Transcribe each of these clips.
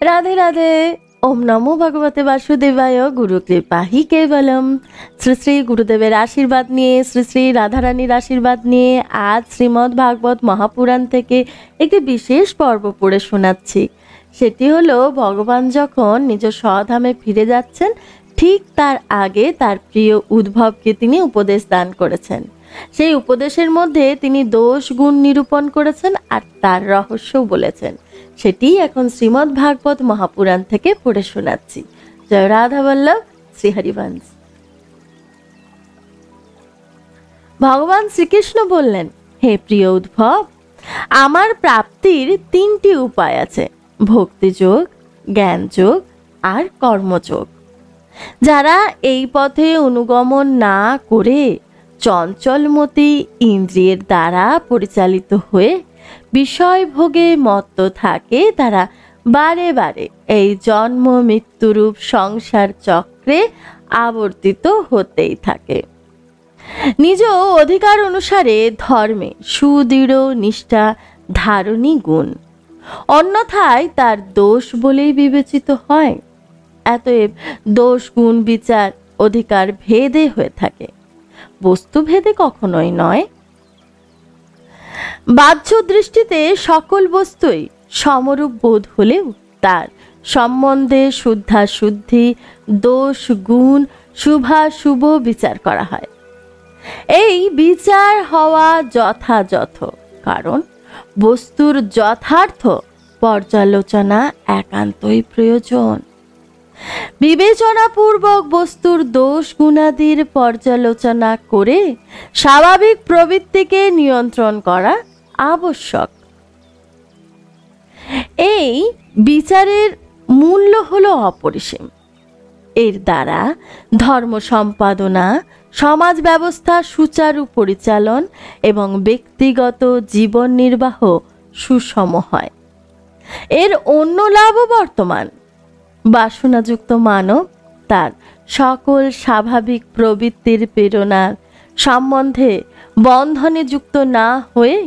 राधे राधे। ओम नमो भगवते वासुदेवाय। गुरु कृपा ही केवलम। श्री श्री गुरुदेवेर आशीर्वाद निये, श्री श्री राधारानीर आशीर्वाद निये आज श्रीमद् भागवत महापुराण थेके एकटी विशेष पर्व पढ़े शोनाচ্ছি। सेटी हलो भगवान जखन निज स्वधामे फिरे जाচ্ছেন ठीक तार आगे तार प्रिय उद्भवके तिनि उपदेश दान करेছেন। সেই উপদেশের মধ্যে তিনি দোষ গুণ নিরূপণ করেছেন আর তার রহস্য বলেছেন। সেটি এখন শ্রীমদ্ ভাগবত মহাপুরাণ থেকে পড়ে শোনাচ্ছি। জয় রাধা বল্লভ, শ্রী হরিবংশ। ভগবান শ্রীকৃষ্ণ বললেন, হে প্রিয় উদ্ভব, আমার প্রাপ্তির তিনটি উপায় আছে, ভক্তিযোগ, জ্ঞানযোগ আর কর্মযোগ। যারা এই পথে অনুগমন না করে চঞ্চলমতি ইন্দ্রিয়ের দ্বারা পরিচালিত হয়ে বিষয় ভোগে মত্ত থাকে, তারা বারে বারে এই জন্ম মৃত্যুরূপ সংসার চক্রে আবর্তিত হতেই থাকে। নিজ অধিকার অনুসারে ধর্মে সুদৃঢ় নিষ্ঠা ধারণী গুণ, অন্যথায় তার দোষ বলেই বিবেচিত হয়। এতএব দোষ গুণ বিচার অধিকার ভেদে হয়ে থাকে, বস্তু ভেদে কখনোই নয়। বাহ্য দৃষ্টিতে সকল বস্তুই সমরূপ বোধ হলেও তার সম্বন্ধে শুদ্ধাশুদ্ধি, দোষ গুণ, শুভাশুভ বিচার করা হয়। এই বিচার হওয়া যথাযথ, কারণ বস্তুর যথার্থ পর্যালোচনা একান্তই প্রয়োজন। বিবেচনাপূর্বক বস্তুর দোষ গুণাদির পর্যালোচনা করে স্বাভাবিক প্রবৃত্তিকে নিয়ন্ত্রণ করা আবশ্যক। এই বিচারের মূল্য হলো অপরিসীম। এর দ্বারা ধর্ম সম্পাদনা, সমাজ ব্যবস্থা সুচারু পরিচালন এবং ব্যক্তিগত জীবন নির্বাহ সুষম হয়। এর অন্য লাভও বর্তমান। বাসনাযুক্ত মানব তার সকল স্বাভাবিক প্রবৃত্তির প্রেরণার সম্বন্ধে বন্ধনে যুক্ত না হয়ে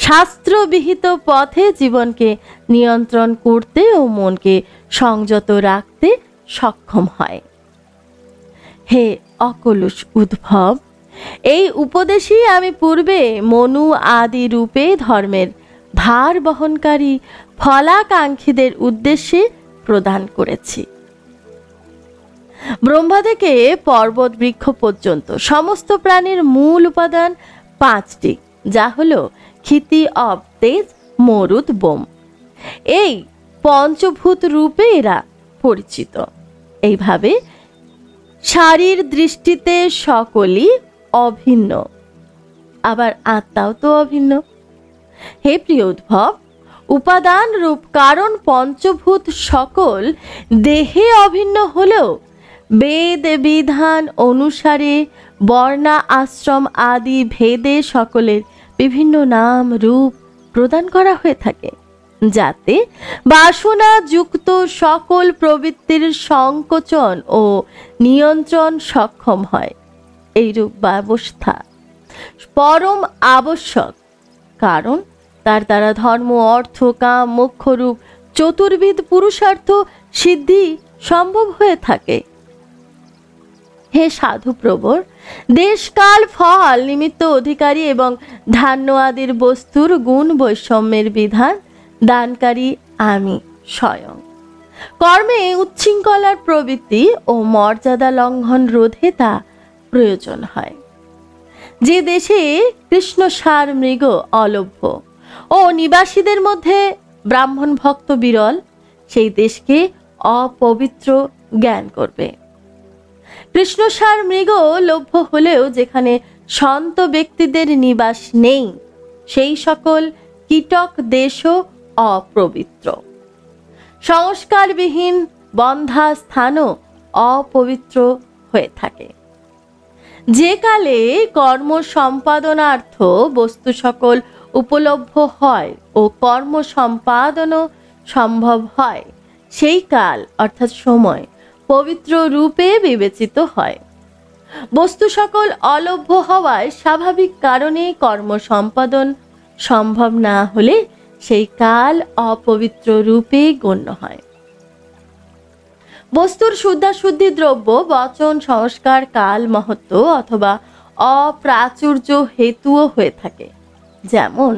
শাস্ত্রবিহিত পথে জীবনকে নিয়ন্ত্রণ করতে ও মনকে সংযত রাখতে সক্ষম হয়। হে অকলুষ উদ্ভব, এই উপদেশই আমি পূর্বে মনু আদি রূপে ধর্মের ভার বহনকারী ফলাকাঙ্ক্ষীদের উদ্দেশ্যে প্রদান করেছি। ব্রহ্মা থেকে পর্বত বৃক্ষ পর্যন্ত সমস্ত প্রাণীর মূল উপাদান পাঁচটি, যা হলো ক্ষিতি, অব, তেজ, মরুত, বোম। এই পঞ্চভূত রূপে এরা পরিচিত। এইভাবে শারীর দৃষ্টিতে সকলই অভিন্ন, আবার আত্মাও তো অভিন্ন। হে প্রিয় উদ্ভব, উপাদান রূপ কারণ পঞ্চভূত সকল দেহে অভিন্ন হলেও বেদ বিধান অনুসারে বর্ণা আশ্রম আদি ভেদে সকলের বিভিন্ন নাম রূপ প্রদান করা হয়ে থাকে, যাতে বাসনা যুক্ত সকল প্রবৃত্তির সংকোচন ও নিয়ন্ত্রণ সক্ষম হয়। এইরূপ ব্যবস্থা পরম আবশ্যক, কারণ তার দ্বারা ধর্ম, অর্থ, কাম, মোক্ষ রূপ চতুর্বিধ পুরুষার্থ সিদ্ধি সম্ভব হয়ে থাকে। হে সাধু প্রবর, দেশ কাল ফল নিমিত্ত অধিকারী এবং ধান্য আদির বস্তুর গুণ বৈষম্যের বিধান দানকারী আমি স্বয়ং। কর্মে উচ্ছৃঙ্খলার প্রবৃত্তি ও মর্যাদা লঙ্ঘন রোধে তা প্রয়োজন হয়। যে দেশে কৃষ্ণসার মৃগ অলভ্য ও নিবাসীদের মধ্যে ব্রাহ্মণ ভক্ত বিরল, সেই দেশকে অপবিত্র জ্ঞান করবে। কৃষ্ণসার মৃগ লভ্য হলেও যেখানে সন্ত ব্যক্তিদের নিবাস নেই, সেই সকল কীটক দেশও অপবিত্র। সংস্কারবিহীন বন্ধা স্থানও অপবিত্র হয়ে থাকে। যে কালে কর্ম সম্পাদনার্থ বস্তু সকল উপলব্ধ হয় ও কর্ম সম্পাদনও সম্ভব হয়, সেই কাল অর্থাৎ সময় পবিত্র রূপে বিবেচিত হয়। বস্তু সকল অলভ্য হওয়ায় স্বাভাবিক কারণে কর্ম সম্পাদন সম্ভব না হলে সেই কাল অপবিত্র রূপে গণ্য হয়। বস্তুর শুদ্ধাশুদ্ধি দ্রব্য বচন, সংস্কার, কাল, মহত্ব অথবা অপ্রাচুর্য হেতুও হয়ে থাকে। যেমন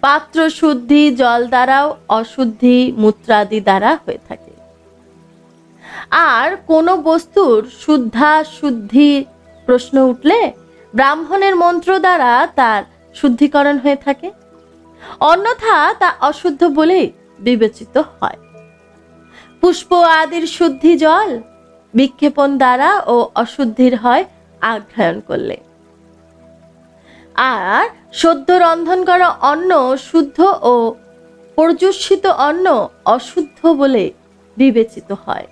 পাত্র শুদ্ধি জল দ্বারাও, অশুদ্ধি মূত্রাদি দ্বারা হয়ে থাকে। আর কোনো বস্তুর শুদ্ধাশুদ্ধি প্রশ্ন উঠলে ব্রাহ্মণের মন্ত্র দ্বারা তার শুদ্ধিকরণ হয়ে থাকে, অন্যথা তা অশুদ্ধ বলে বিবেচিত হয়। পুষ্প আদির শুদ্ধি জল বিক্ষেপণ দ্বারা ও অশুদ্ধির হয় আঘ্রায়ণ করলে। আর সদ্য রন্ধন করা অন্ন শুদ্ধ ও পর্যুষিত অন্ন অশুদ্ধ বলে বিবেচিত হয়।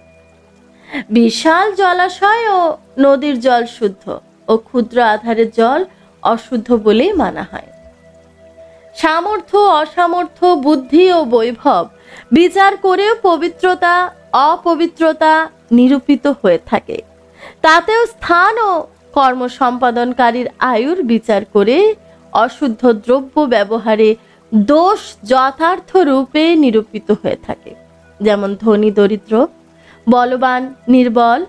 বিশাল জলাশয় ও নদীর জল শুদ্ধ ও ক্ষুদ্র আধারের জল অশুদ্ধ বলে মানা হয়। সামর্থ্য, অসামর্থ্য, বুদ্ধি ও বৈভব বিচার করেও পবিত্রতা অপবিত্রতা নিরূপিত হয়ে থাকে। তাতেও স্থান ও কর্ম সম্পাদনকারীর আয়ুর বিচার করে অশুদ্ধ দ্রব্য ব্যবহারে দোষ যথার্থ রূপে নিরূপিত হয়ে থাকে। যেমন ধনী দরিদ্র, বলবান নির্বল,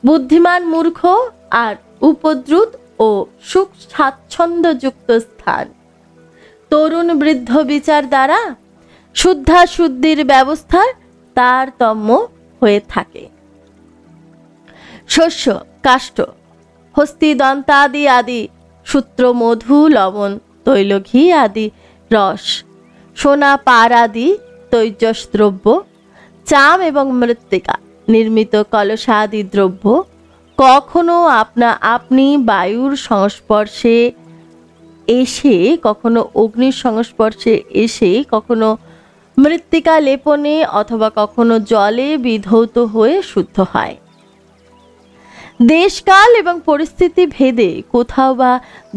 বুদ্ধিমান মূর্খ, আর উপদ্রুত ও সুখ স্বাচ্ছন্দ্যযুক্ত স্থান। তরুণ বৃদ্ধ বিচার দ্বারা শুদ্ধাশুদ্ধির ব্যবস্থার তারতম্য হয়ে থাকে। শস্য, কাষ্ঠ, হস্তি, দন্তাদি আদি সূত্র, মধু, লবণ, তৈল, ঘি আদি রস, সোনা, পার আদি তৈজস দ্রব্য, চাম এবং মৃত্তিকা নির্মিত কলসাদি দ্রব্য কখনো আপনা আপনি বায়ুর সংস্পর্শে এসে, কখনো অগ্নির সংস্পর্শে এসে, কখনো মৃত্তিকা লেপনে অথবা কখনো জলে বিধৌত হয়ে শুদ্ধ হয়। দেশকাল এবং পরিস্থিতি ভেদে কোথাও বা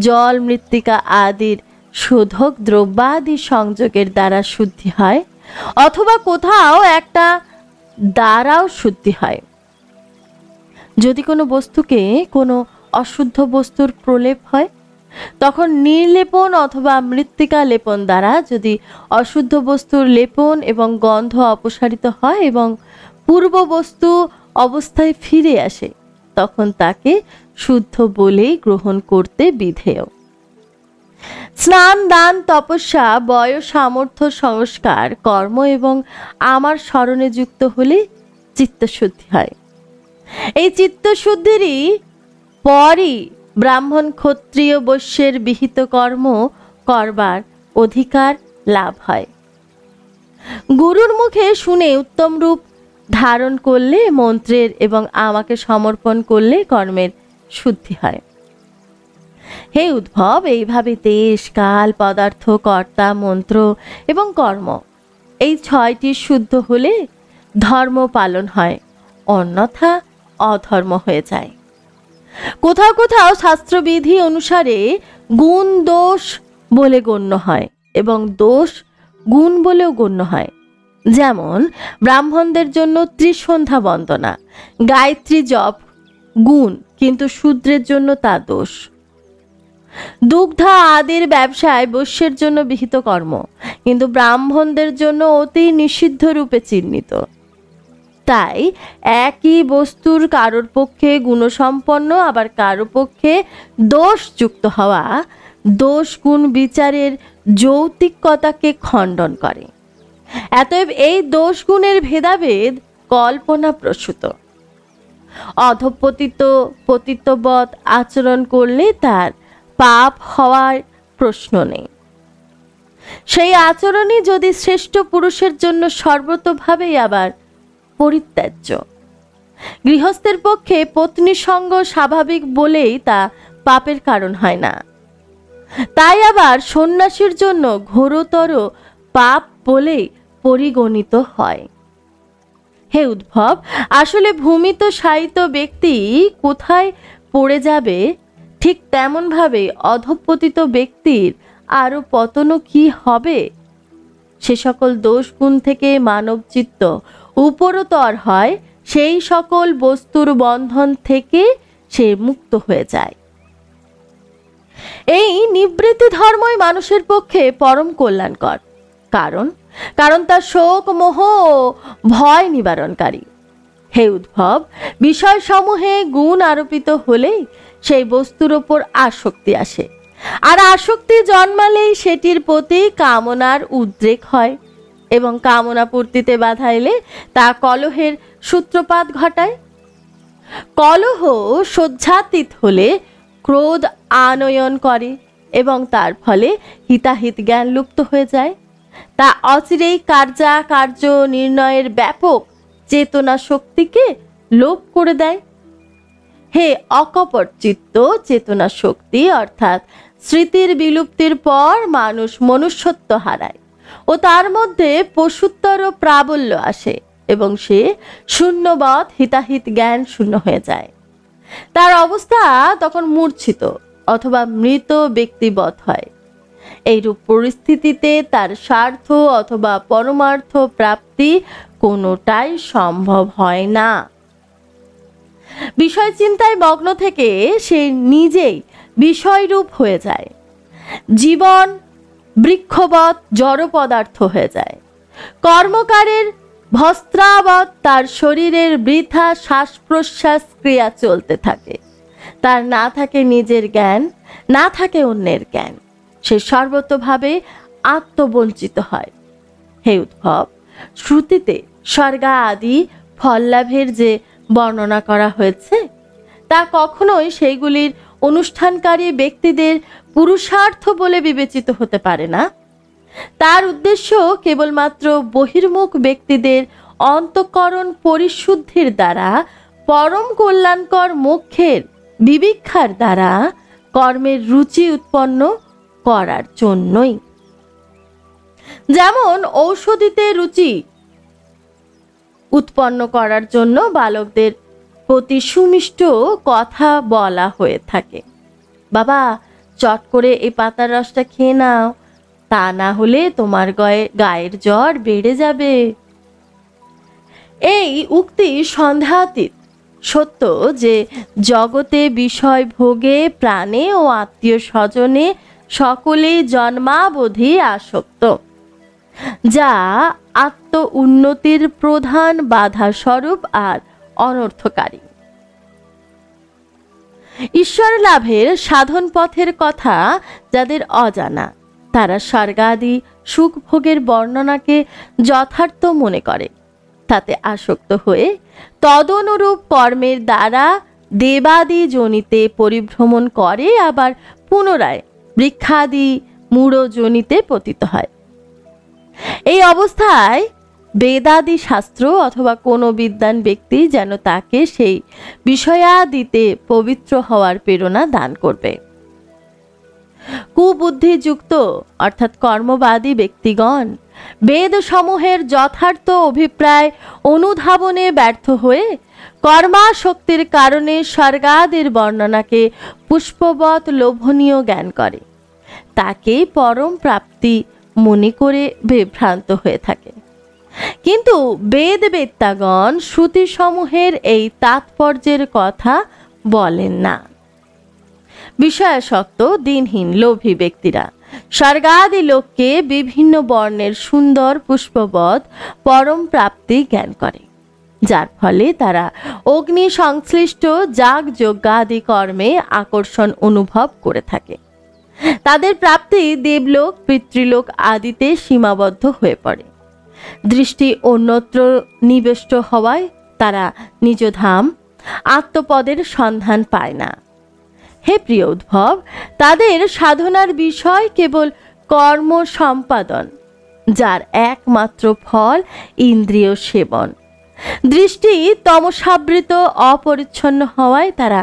জল, মৃত্তিকা আদির শোধক দ্রব্যাদি সংযোগের দ্বারা শুদ্ধি হয়, অথবা কোথাও একটা দ্বারাও শুদ্ধি হয়। যদি কোনো বস্তুকে কোনো অশুদ্ধ বস্তুর প্রলেপ হয়, তখন নির্লেপন অথবা মৃত্তিকা লেপন দ্বারা যদি অশুদ্ধ বস্তুর লেপন এবং গন্ধ অপসারিত হয় এবং পূর্ব বস্তু অবস্থায় ফিরে আসে, তখন তাকে শুদ্ধ বলেই গ্রহণ করতে বিধেয়। স্নান, দান, তপস্যা, বয়স, সামর্থ্য, সংস্কার, কর্ম এবং আমার স্মরণে যুক্ত হলে চিত্তশুদ্ধি হয়। এই চিত্তশুদ্ধিরই পরই ব্রাহ্মণ, ক্ষত্রিয়, বৈশ্যের বিহিত কর্ম করবার অধিকার লাভ হয়। গুরুর মুখে শুনে উত্তম রূপ ধারণ করলে মন্ত্রের এবং আমাকে সমর্পণ করলে কর্মের শুদ্ধি হয়। হে উদ্ভব, এইভাবে দেশ, কাল, পদার্থ, কর্তা, মন্ত্র এবং কর্ম এই ছয়টি শুদ্ধ হলে ধর্ম পালন হয়, অন্যথা অধর্ম হয়ে যায়। কোথাও কোথাও শাস্ত্রবিধি অনুসারে গুণ দোষ বলে গণ্য হয় এবং দোষ গুণ বলেও গণ্য হয়। যেমন ব্রাহ্মণদের জন্য ত্রিসন্ধ্যা বন্দনা, গায়ত্রী জপ গুণ, কিন্তু শূদ্রের জন্য তা দোষ। দুগ্ধা আদির ব্যবসায় বৈশ্যের জন্য বিহিত কর্ম, কিন্তু ব্রাহ্মণদের জন্য অতি নিষিদ্ধ রূপে চিহ্নিত। তাই একই বস্তুর কারোর পক্ষে গুণসম্পন্ন আবার কারো পক্ষে দোষযুক্ত হওয়া দোষ গুণ বিচারের যৌক্তিকতাকে খণ্ডন করে। অতএব এই দোষ গুণের ভেদাভেদ কল্পনা প্রসূত। অধঃপতিত পতিতবৎ আচরণ করলে তার পাপ হওয়ার প্রশ্ন নেই। সেই আচরণই যদি শ্রেষ্ঠ পুরুষের জন্য সর্বতোভাবেই আবার পরিত্যাজ্য। গৃহস্থের পক্ষে পত্নী সঙ্গ স্বাভাবিক বলেই তা পাপের কারণ হয় না, তাই আবার সন্ন্যাসীর জন্য ঘোরতর পাপ বলেই পরিগণিত হয়। হে উদ্ভব, আসলে ভূমিত শায়িত ব্যক্তি কোথায় পড়ে যাবে, ঠিক তেমন ভাবে অধঃপতিত ব্যক্তির আরো পতনও কি হবে। সে সকল দোষ গুণ থেকে মানব চিত্ত উপরতর হয়, সেই সকল বস্তুর বন্ধন থেকে সে মুক্ত হয়ে যায়। এই নিবৃত্তি ধর্মই মানুষের পক্ষে পরম কল্যাণকর, কারণ তা শোক, মোহ ও ভয় নিবারণকারী। হে উদ্ভব, বিষয়সমূহে গুণ আরোপিত হলেই সেই বস্তুর ওপর আসক্তি আসে, আর আসক্তি জন্মালেই সেটির প্রতি কামনার উদ্রেক হয়, এবং কামনা পূর্তিতে বাধা এলে তা কলহের সূত্রপাত ঘটায়। কলহ সহ্যাতীত হলে ক্রোধ আনয়ন করে এবং তার ফলে হিতাহিত জ্ঞান লুপ্ত হয়ে যায়। তা অচিরেই কার্য নির্ণয়ের ব্যাপক চেতনা শক্তিকে লোপ করে দেয়। হে অকপট চিত্ত, চেতনা শক্তি অর্থাৎ স্মৃতির বিলুপ্তির পর মানুষ মনুষ্যত্ব হারায় ও তার মধ্যে পশুত্তর প্রাবল্য আসে এবং সে শূন্যবৎ হিতাহিত জ্ঞান শূন্য হয়ে যায়। তার অবস্থা তখন মূর্ছিত অথবা মৃত ব্যক্তিবৎ হয়। এইরূপ পরিস্থিতিতে তার স্বার্থ অথবা পরমার্থ প্রাপ্তি কোনোটাই সম্ভব হয় না। বিষয় চিন্তায় মগ্ন থেকে সে নিজেই বিষয়রূপ হয়ে যায়। জীবন বৃক্ষবৎ জড় পদার্থ হয়ে যায়। কর্মকারের ভস্ত্রাবৎ তার শরীরের বৃথা শ্বাস প্রশ্বাস ক্রিয়া চলতে থাকে। তার না থাকে নিজের জ্ঞান, না থাকে অন্যের জ্ঞান। সে সর্বতোভাবে আত্মবঞ্চিত হয়। হে উদ্ভব, শ্রুতিতে স্বর্গা আদি ফল লাভের যে বর্ণনা করা হয়েছে তা কখনোই সেইগুলির অনুষ্ঠানকারী ব্যক্তিদের পুরুষার্থ বলে বিবেচিত হতে পারে না। তার উদ্দেশ্য কেবলমাত্র বহির্মুখ ব্যক্তিদের অন্তঃকরণ পরিশুদ্ধির দ্বারা পরম কল্যাণকর মোক্ষের বিবিক্ষার দ্বারা কর্মের রুচি উৎপন্ন করার জন্যই। যেমন ঔষধিতে রুচি উৎপন্ন করার জন্য বালকদের প্রতি সুমিষ্ট কথা বলা হয়ে থাকে। বাবা, চট করে এই পাতার রসটা খেয়ে নাও, তা না হলে তোমার গায়ের জ্বর বেড়ে যাবে। এই উক্তি সন্দেহাতীত সত্য যে জগতে বিষয় ভোগে প্রাণে ও আত্মীয় স্বজনে সকলেই জন্মাবধি আসক্ত, যা আত্ম উন্নতির প্রধান বাধা স্বরূপ আর অনর্থকারী। ঈশ্বর লাভের সাধন পথের কথা যাদের অজানা, তারা স্বর্গাদি সুখ ভোগের বর্ণনাকে যথার্থ মনে করে, তাতে আসক্ত হয়ে তদনুরূপ কর্মের দ্বারা দেবাদি যোনিতে পরিভ্রমণ করে, আবার পুনরায় বৃক্ষাদি মূঢ় যোনিতে পতিত হয়। এই অবস্থায় বেদাদি শাস্ত্র অথবা কোনো বিদ্বান ব্যক্তি যেন তাকে সেই বিষয়াদিতে পবিত্র হওয়ার প্রেরণা দান করবে। কুবুদ্ধিযুক্ত অর্থাৎ কর্মবাদী ব্যক্তিগণ বেদ সমূহের যথার্থ অভিপ্রায় অনুধাবনে ব্যর্থ হয়ে কর্মাশক্তির কারণে স্বর্গাদির বর্ণনাকে পুষ্পবৎ লোভনীয় জ্ঞান করে, তাকে পরম প্রাপ্তি মনে করে বিভ্রান্ত হয়ে থাকে। কিন্তু বেদবেত্তাগণ শ্রুতিসমূহের এই তাৎপর্যের কথা বলেন না। বিষয়াসক্ত দিনহীন লোভী ব্যক্তিরা স্বর্গাদি লোককে বিভিন্ন বর্ণের সুন্দর পুষ্পবৎ পরম প্রাপ্তি জ্ঞান করে, যার ফলে তারা অগ্নি সংশ্লিষ্ট যাগ যজ্ঞাদি কর্মে আকর্ষণ অনুভব করে থাকে। তাদের প্রাপ্তি দেবলোক পিতৃলোক আদিতে সীমাবদ্ধ হয়ে পড়ে। দৃষ্টি অন্যত্র নিবিষ্ট হওয়ায় তারা নিজ ধাম আত্মপদের সন্ধান পায় না। হে প্রিয় উদ্ভব, তাদের সাধনার বিষয় কেবল কর্ম সম্পাদন, যার একমাত্র ফল ইন্দ্রিয় সেবন। দৃষ্টি তমসাবৃত অপরিচ্ছন্ন হওয়ায় তারা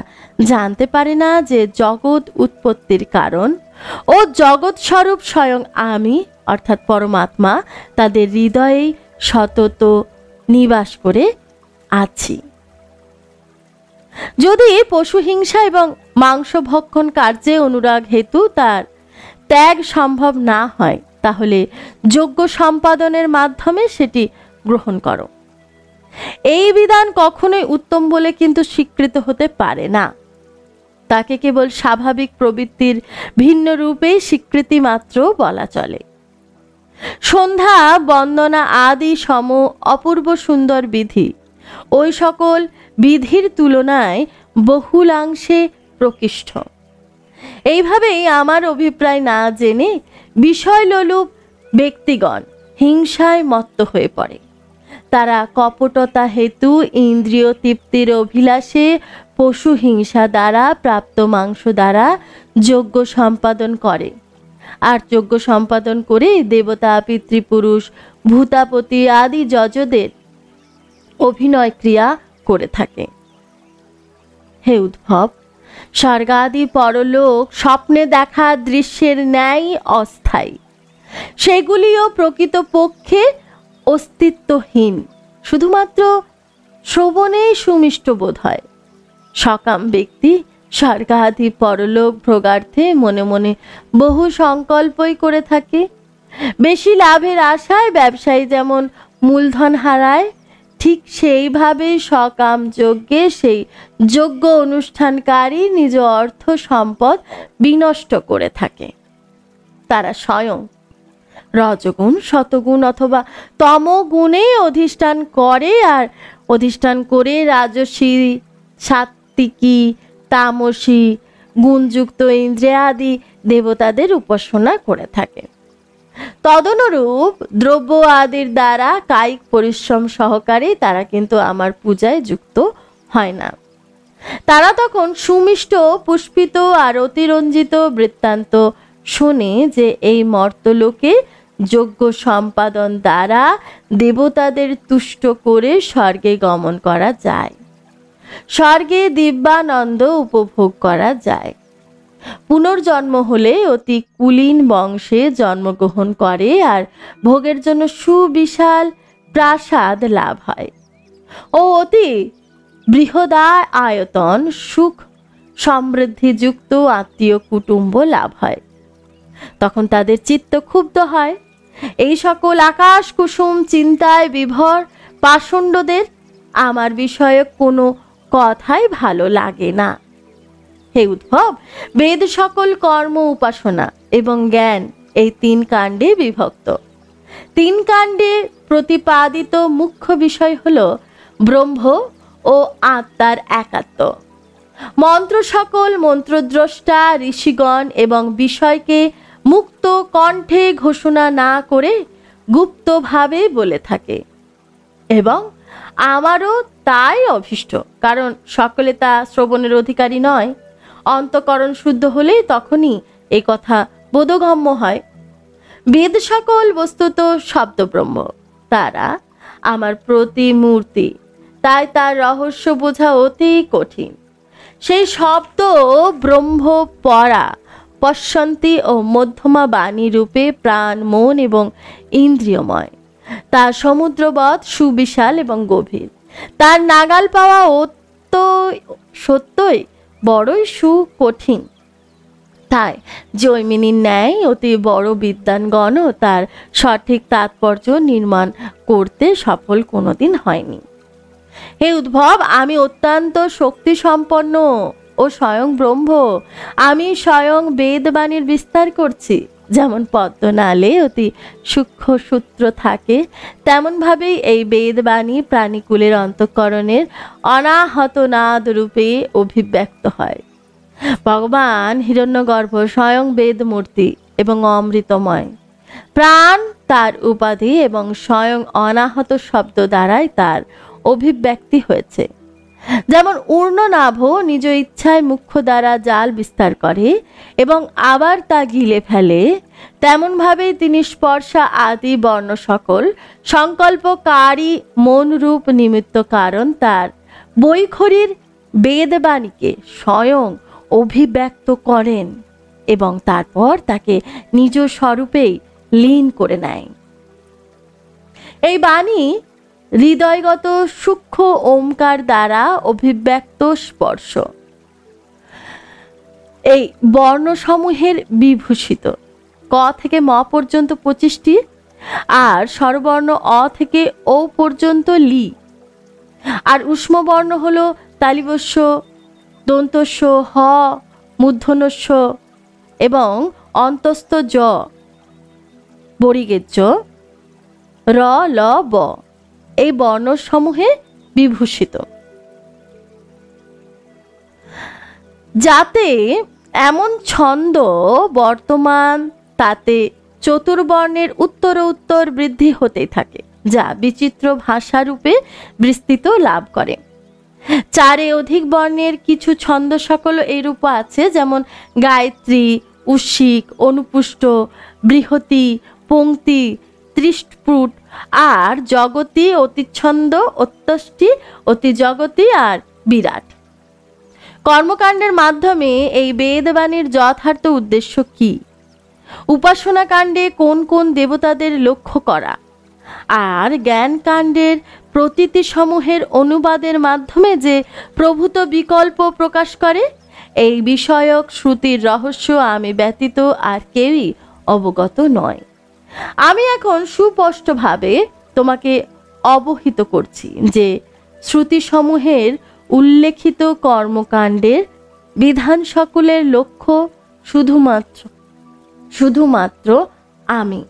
জানতে পারে না যে জগৎ উৎপত্তির কারণ ও জগৎ স্বরূপ স্বয়ং আমি অর্থাৎ পরমাত্মা তাদের হৃদয়েই সতত নিবাস করে আছি। যদি পশুহিংসা এবং মাংস ভক্ষণ কার্যে অনুরাগ হেতু তার ত্যাগ সম্ভব না হয়, তাহলে যোগ্য সম্পাদনের মাধ্যমে সেটি গ্রহণ করো। এই বিধান কখনোই উত্তম বলে কিন্তু স্বীকৃত হতে পারে না। তাকে কেবল স্বাভাবিক প্রবৃত্তির ভিন্ন রূপে স্বীকৃতি মাত্র বলা চলে। সন্ধ্যা বন্দনা আদি সম অপূর্ব সুন্দর বিধি ওই সকল বিধির তুলনায় বহুলাংশে প্রকৃষ্ট। এইভাবেই আমার অভিপ্রায় না জেনে বিষয়লোলুপ ব্যক্তিগণ হিংসায় মত্ত হয়ে পড়ে। তারা কপটতা হেতু ইন্দ্রিয় তৃপ্তির অভিলাষে পশু হিংসা দ্বারা প্রাপ্ত মাংস দ্বারা যজ্ঞ সম্পাদন করে, আর যজ্ঞ সম্পাদন করে দেবতা, পিতৃপুরুষ, ভূতাপতি আদি যজদের অভিনয় ক্রিয়া করে থাকে। হে উদ্ভব, স্বর্গাদি পরলোক স্বপ্নে দেখা দৃশ্যের ন্যায় অস্থায়ী, সেগুলিও প্রকৃতপক্ষে অস্তিত্বহীন, শুধুমাত্র শ্রবণেই সুমিষ্ট বোধ হয়। সকাম ব্যক্তি স্বর্গাদি পরলোক ভোগার্থে মনে মনে বহু সংকল্পই করে থাকে। বেশি লাভের আশায় ব্যবসায়ী যেমন মূলধন হারায়, ঠিক সেইভাবে সকাম যজ্ঞে সেই যজ্ঞ অনুষ্ঠানকারী নিজ অর্থ সম্পদ বিনষ্ট করে থাকে। তারা স্বয়ং রজগুণ, শতগুণ অথবা তমগুণে অধিষ্ঠান করে, আর অধিষ্ঠান করে রাজসী, সাত্ত্বিকী, তামসী গুণযুক্ত ইন্দ্রিয়াদি দেবতাদের উপাসনা করে থাকে। তদনুরূপ দ্রব্য আদির দ্বারা কায়িক পরিশ্রম সহকারে তারা কিন্তু আমার পূজায় যুক্ত হয় না। তারা তখন সুমিষ্ট, পুষ্পিত আর অতিরঞ্জিত বৃত্তান্ত শুনে যে এই মর্তলোকে যজ্ঞ সম্পাদন দ্বারা দেবতাদের তুষ্ট করে স্বর্গে গমন করা যায়, স্বর্গে দিব্যানন্দ উপভোগ করা যায়। পুনর্জন্ম হলে অতি কুলীন বংশে জন্মগ্রহণ করে আর ভোগের জন্য সুবিশাল প্রাসাদ লাভ হয় ও অতি বৃহদায় আয়তন সুখ সমৃদ্ধিযুক্ত আত্মীয় কুটুম্ব লাভ হয়। তখন তাদের চিত্ত ক্ষুব্ধ হয়। এই সকল আকাশ কুসুম চিন্তায় বিভোর পাষণ্ডদের আমার বিষয়ে কোনো কথাই ভালো লাগে না। হে উদ্ভব, বেদ সকল কর্ম, উপাসনা এবং জ্ঞান এই তিন কাণ্ডে বিভক্ত। তিন কাণ্ডে প্রতিপাদিত মুখ্য বিষয় হল ব্রহ্ম ও আত্মার একাত্ম। মন্ত্র সকল মন্ত্রদ্রষ্টা ঋষিগণ এবং বিষয়কে মুক্ত কণ্ঠে ঘোষণা না করে গুপ্তভাবে বলে থাকে, এবং আমারও তাই অভীষ্ট, কারণ সকলে তা শ্রবণের অধিকারী নয়। অন্তঃকরণ শুদ্ধ হলে তখনই এ কথা বোধগম্য হয়। বেদ সকল বস্তুত শব্দ ব্রহ্ম, তারা আমার প্রতিমূর্তি, তাই তার রহস্য বোঝা অতি কঠিন। সেই শব্দ ব্রহ্ম পরা পশ্যন্তি ও মধ্যমা বাণী রূপে প্রাণ, মন এবং ইন্দ্রিয়ময়। তার সমুদ্রবৎ সুবিশাল এবং গভীর। তার নাগাল পাওয়া সত্যই বড়ই সুকঠিন। তাই জৈমিনীর ন্যায় অতি বড় বিদ্বানগণও তার সঠিক তাৎপর্য নির্মাণ করতে সফল কোনোদিন হয়নি। হে উদ্ভব, আমি অত্যন্ত শক্তি সম্পন্ন ও স্বয়ং ব্রহ্ম। আমি স্বয়ং বেদবাণীর বিস্তার করছি। যেমন পদ্মনালে অতি সূক্ষ্ম সূত্র থাকে, তেমনভাবেই এই বেদবাণী প্রাণীকুলের অন্তঃকরণের অনাহত নাদ রূপে অভিব্যক্ত হয়। ভগবান হিরণ্যগর্ভ স্বয়ং বেদ মূর্তি এবং অমৃতময়। প্রাণ তার উপাধি এবং স্বয়ং অনাহত শব্দ দ্বারাই তার অভিব্যক্তি হয়েছে। যেমন ঊর্ণনাভ নিজ ইচ্ছায় মুখ্য দ্বারা জাল বিস্তার করে এবং আবার তা গিলে ফেলে, তেমনভাবেই তিনি স্পর্শা আদি বর্ণ সকল সংকল্পকারী মনরূপ নিমিত্ত কারণ তার বৈখরীর বেদবাণীকে স্বয়ং অভিব্যক্ত করেন এবং তারপর তাকে নিজ স্বরূপেই লীন করে নেয়। এই বাণী হৃদয়গত সূক্ষ্ম ওমকার দ্বারা অভিব্যক্ত স্পর্শ এই বর্ণসমূহের বিভূষিত। ক থেকে ম পর্যন্ত 25টি, আর স্বরবর্ণ অ থেকে ও পর্যন্ত লি, আর উষ্মবর্ণ হল তালিবস্য, দন্তস্য, হ, মূর্ধন্যস্য এবং অন্তস্থ জ, বরিগেজ্য, র, ল, ব। এই বর্ণসমূহে বিভূষিত, যাতে এমন ছন্দ বর্তমান তাতে চতুর্বর্ণের উত্তর বৃদ্ধি হতেই থাকে, যা বিচিত্র ভাষারূপে বিস্তৃত লাভ করে। চারে অধিক বর্ণের কিছু ছন্দ সকল এইরূপ আছে, যেমন গায়ত্রী, উশিক, অনুপুষ্ট, বৃহতি, পংক্তি, ত্রিস্ফুট, আর জগতি, অতিচ্ছন্দ, অত্যষ্টি, অতিজগতি আর বিরাট। কর্মকাণ্ডের মাধ্যমে এই বেদবাণীর যথার্থ উদ্দেশ্য কি? উপাসনা কাণ্ডে কোন কোন দেবতাদের লক্ষ্য করা, আর জ্ঞান কাণ্ডের প্রতীতি সমূহের অনুবাদের মাধ্যমে যে প্রভূত বিকল্প প্রকাশ করে, এই বিষয়ক শ্রুতির রহস্য আমি ব্যতীত আর কেউই অবগত নয়। আমি এখন সুস্পষ্টভাবে তোমাকে অবহিত করছি যে শ্রুতিসমূহের উল্লেখিত কর্মকাণ্ডের বিধান সকলের লক্ষ্য শুধুমাত্র আমি।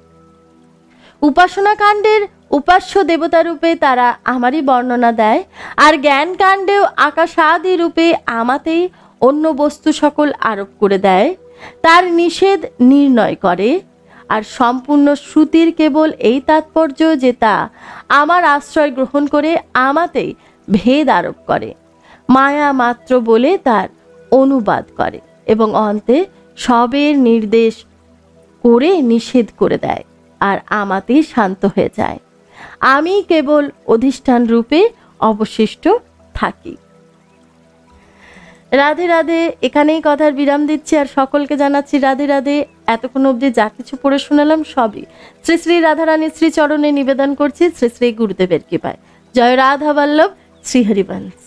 উপাসনা কাণ্ডের উপাস্য দেবতারূপে তারা আমারই বর্ণনা দেয়, আর জ্ঞান কাণ্ডেও আকাশাদি রূপে আমাতেই অন্য বস্তু সকল আরোপ করে দেয়, তার নিষেধ নির্ণয় করে। আর সম্পূর্ণ শ্রুতির কেবল এই তাৎপর্য যে তা আমার আশ্রয় গ্রহণ করে আমাতেই ভেদ আরোপ করে, মায়া মাত্র বলে তার অনুবাদ করে এবং অন্তে সবের নির্দেশ করে নিষেধ করে দেয়, আর আমাতেই শান্ত হয়ে যায়। আমি কেবল অধিষ্ঠান রূপে অবশিষ্ট থাকি। রাধে রাধে। এখানেই কথার বিরাম দিচ্ছি, আর সকলকে জানাচ্ছি রাধে রাধে। এতক্ষণ অবধি যা কিছু পড়ে শোনালাম সবই শ্রী শ্রী রাধারানীর শ্রী চরণে নিবেদন করছি, শ্রী শ্রী গুরুদেবের কৃপায়। জয় রাধা বল্লভ, শ্রী হরিবংশ।